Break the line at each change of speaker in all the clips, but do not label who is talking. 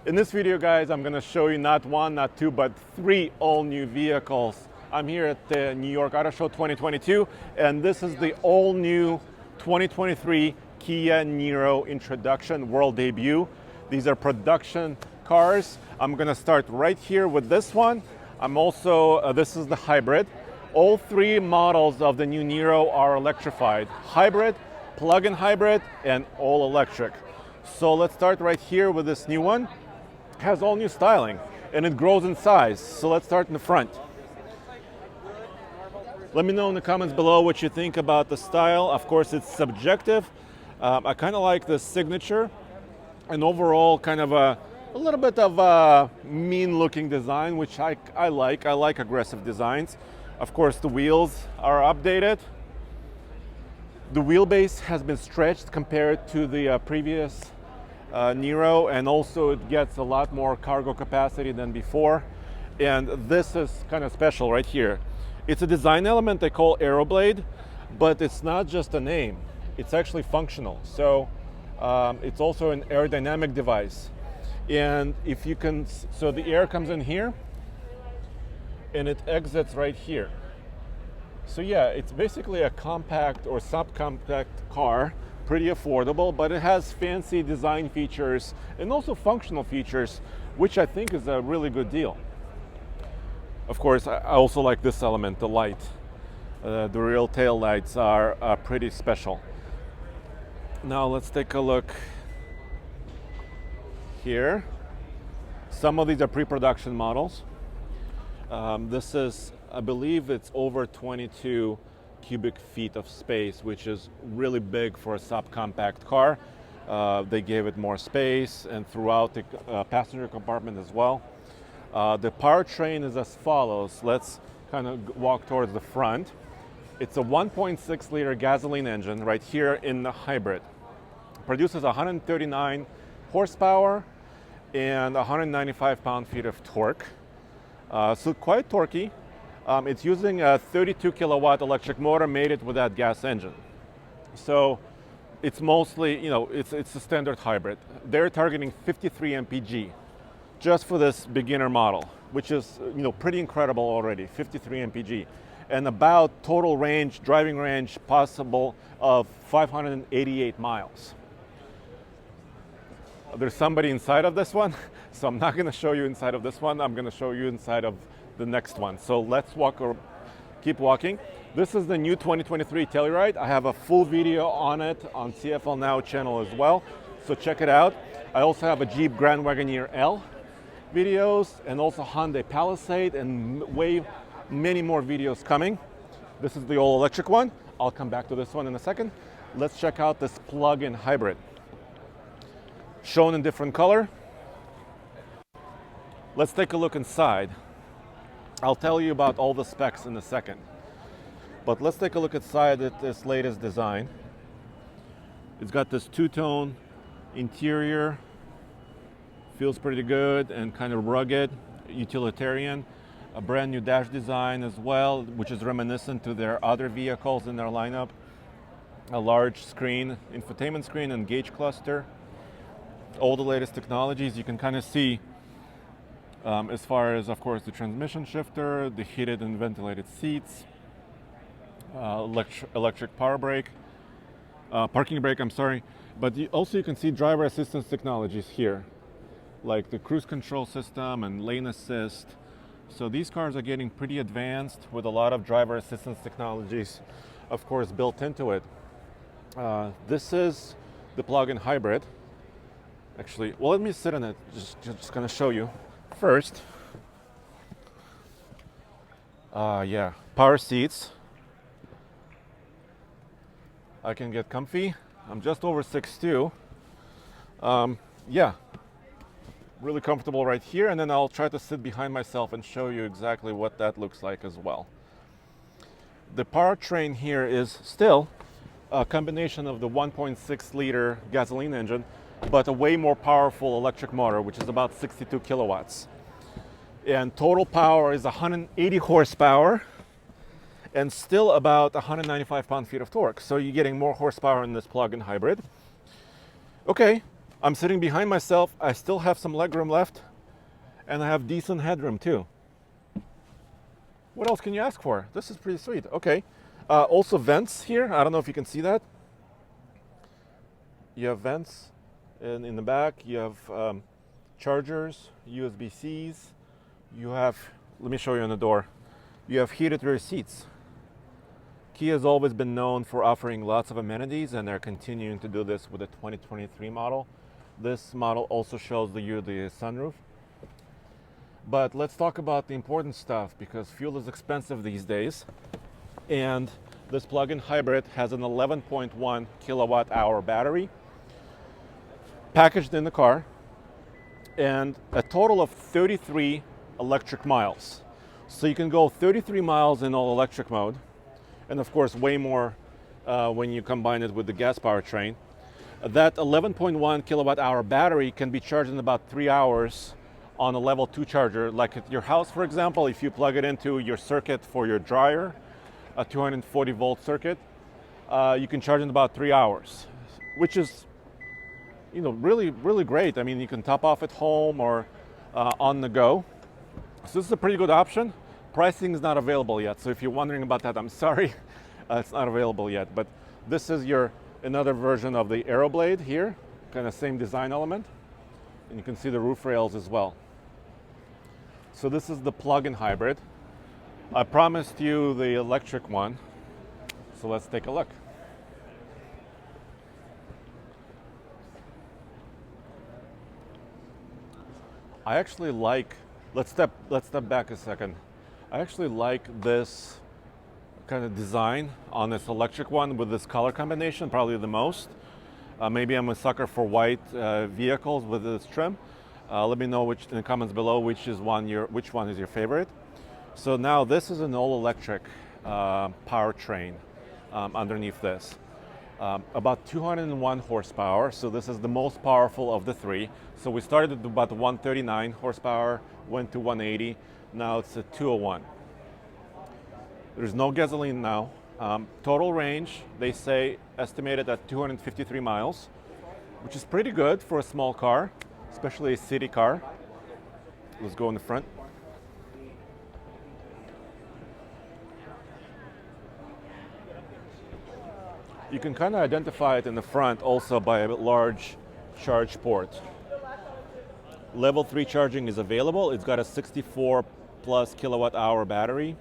In this video, guys, I'm going to show you not one, not two, but three all-new vehicles. I'm here at the New York Auto Show 2022, and this is the all-new 2023 Kia Niro introduction world debut. These are production cars. I'm going to start right here with this one. This is the hybrid. All three models of the new Niro are electrified: hybrid, plug-in hybrid, and all electric. So let's start right here with this new one. It has all new styling and it grows in size. So let's start in the front. Let me know in the comments below what you think about the style. Of course, it's subjective. I kind of like the signature and overall kind of a little bit of a mean looking design, which I like. I like aggressive designs. Of course, the wheels are updated. The wheelbase has been stretched compared to the previous Niro, and also it gets a lot more cargo capacity than before. And this is kind of special right here. It's a design element they call Aeroblade, but it's not just a name. It's actually functional. So it's also an aerodynamic device. And if you can, so the air comes in here and it exits right here. So yeah, it's basically a compact or subcompact car, pretty affordable, but it has fancy design features and also functional features, which I think is a really good deal. Of course, I also like this element, the light. The real tail lights are pretty special. Now let's take a look here. Some of these are pre-production models. This is, I believe it's over 22 cubic feet of space, which is really big for a subcompact car. They gave it more space and throughout the passenger compartment as well. The powertrain is as follows. Let's kind of walk towards the front. It's a 1.6 liter gasoline engine right here in the hybrid. Produces 139 horsepower and 195 pound-feet of torque. So quite torquey. It's using a 32 kilowatt electric motor mated with that gas engine. So it's mostly, it's a standard hybrid. They're targeting 53 mpg just for this beginner model, which is, pretty incredible already, 53 mpg. And about total range, driving range possible of 588 miles. There's somebody inside of this one, so I'm not going to show you inside of this one. I'm going to show you inside of the next one. So let's keep walking. This is the new 2023 Telluride. I have a full video on it on TFL Now channel as well, so check it out. I also have a Jeep Grand Wagoneer L videos and also Hyundai Palisade and many more videos coming. This is the all electric one. I'll come back to this one in a second. Let's check out this plug-in hybrid. Shown in different color. Let's take a look inside. I'll tell you about all the specs in a second. But let's take a look inside at this latest design. It's got this two-tone interior. Feels pretty good and kind of rugged, utilitarian. A brand new dash design as well, which is reminiscent to their other vehicles in their lineup. A large screen, infotainment screen and gauge cluster. All the latest technologies you can kind of see as far as, of course, the transmission shifter, the heated and ventilated seats, electric parking brake, I'm sorry. But also you can see driver assistance technologies here, like the cruise control system and lane assist. So these cars are getting pretty advanced with a lot of driver assistance technologies, of course, built into it. This is the plug-in hybrid. Actually, well, let me sit in it. Just gonna show you. First, power seats. I can get comfy. I'm just over 6'2". Really comfortable right here, and then I'll try to sit behind myself and show you exactly what that looks like as well. The powertrain here is still a combination of the 1.6 liter gasoline engine, but a way more powerful electric motor, which is about 62 kilowatts. And total power is 180 horsepower and still about 195 pound-feet of torque. So you're getting more horsepower in this plug-in hybrid. Okay, I'm sitting behind myself. I still have some legroom left, and I have decent headroom too. What else can you ask for? This is pretty sweet. Okay. Also vents here. I don't know if you can see that. You have vents in the back. You have chargers, USB-Cs. You have, let me show you on the door. You have heated rear seats. Kia has always been known for offering lots of amenities, and they're continuing to do this with the 2023 model. This model also shows you the sunroof. But let's talk about the important stuff, because fuel is expensive these days. And this plug-in hybrid has an 11.1 kilowatt hour battery packaged in the car, and a total of 33 electric miles. So you can go 33 miles in all electric mode, and of course way more when you combine it with the gas powertrain. That 11.1 kilowatt hour battery can be charged in about 3 hours on a level 2 charger, like at your house, for example. If you plug it into your circuit for your dryer, a 240 volt circuit, you can charge in about 3 hours, which is, you know, really great. I mean, you can top off at home or on the go. So this is a pretty good option. Pricing is not available yet, so if you're wondering about that, I'm sorry, it's not available yet. But this is another version of the Aeroblade here, kind of same design element, and you can see the roof rails as well. So this is the plug-in hybrid. I promised you the electric one, so let's take a look. I actually like, let's step back a second. I actually like this kind of design on this electric one with this color combination, probably the most. Maybe I'm a sucker for white vehicles with this trim. Let me know in the comments below which one is your favorite. So now this is an all-electric powertrain underneath this. About 201 horsepower, so this is the most powerful of the three. So we started at about 139 horsepower, went to 180, now it's at 201. There's no gasoline now. Total range, they say, estimated at 253 miles, which is pretty good for a small car, especially a city car. Let's go in the front. You can kind of identify it in the front also by a large charge port. Level 3 charging is available. It's got a 64 plus kilowatt hour battery.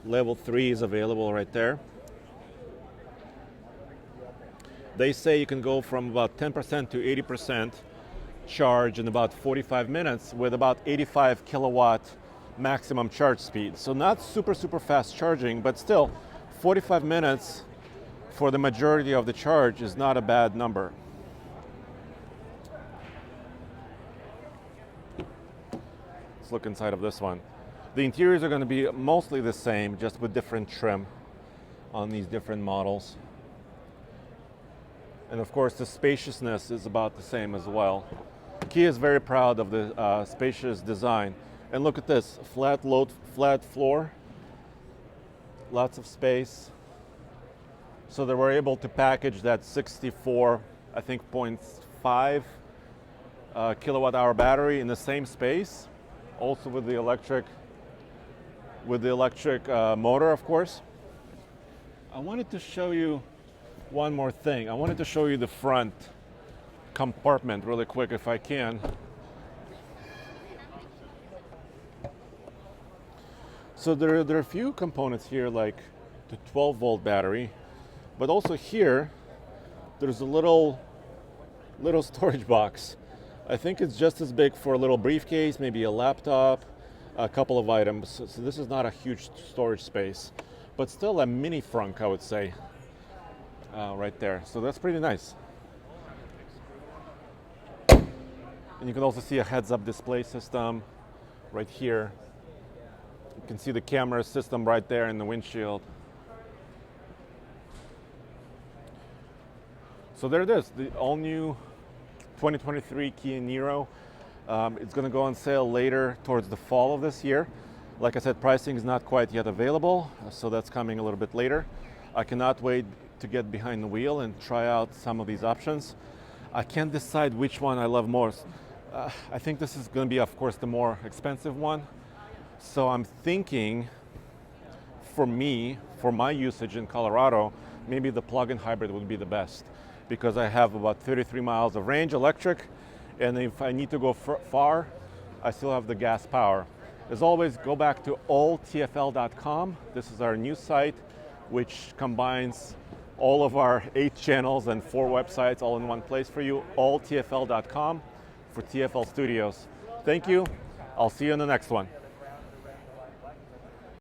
Level 3 is available right there. They say you can go from about 10% to 80% charge in about 45 minutes with about 85 kilowatt maximum charge speed. So not super fast charging, but still 45 minutes for the majority of the charge is not a bad number. Let's look inside of this one. The interiors are going to be mostly the same, just with different trim on these different models. And of course, the spaciousness is about the same as well. Kia is very proud of the spacious design. And look at this, flat floor, lots of space. So they were able to package that 64, I think, 0.5 kilowatt hour battery in the same space, also with the electric motor, of course. I wanted to show you one more thing. I wanted to show you the front compartment really quick if I can. So there are a few components here, like the 12 volt battery, but also here there's a little storage box. I think it's just as big for a little briefcase, maybe a laptop, a couple of items. So this is not a huge storage space, but still a mini frunk, I would say, right there. So that's pretty nice. And you can also see a heads-up display system right here. You can see the camera system right there in the windshield. So there it is, the all-new 2023 Kia Niro. It's going to go on sale later towards the fall of this year. Like I said, pricing is not quite yet available, so that's coming a little bit later. I cannot wait to get behind the wheel and try out some of these options. I can't decide which one I love most. I think this is going to be, of course, the more expensive one. So I'm thinking, for me, for my usage in Colorado, maybe the plug-in hybrid would be the best, because I have about 33 miles of range electric, and if I need to go far, I still have the gas power. As always, go back to alltfl.com. This is our new site, which combines all of our 8 channels and 4 websites all in one place for you, alltfl.com for TFL Studios. Thank you. I'll see you in the next one.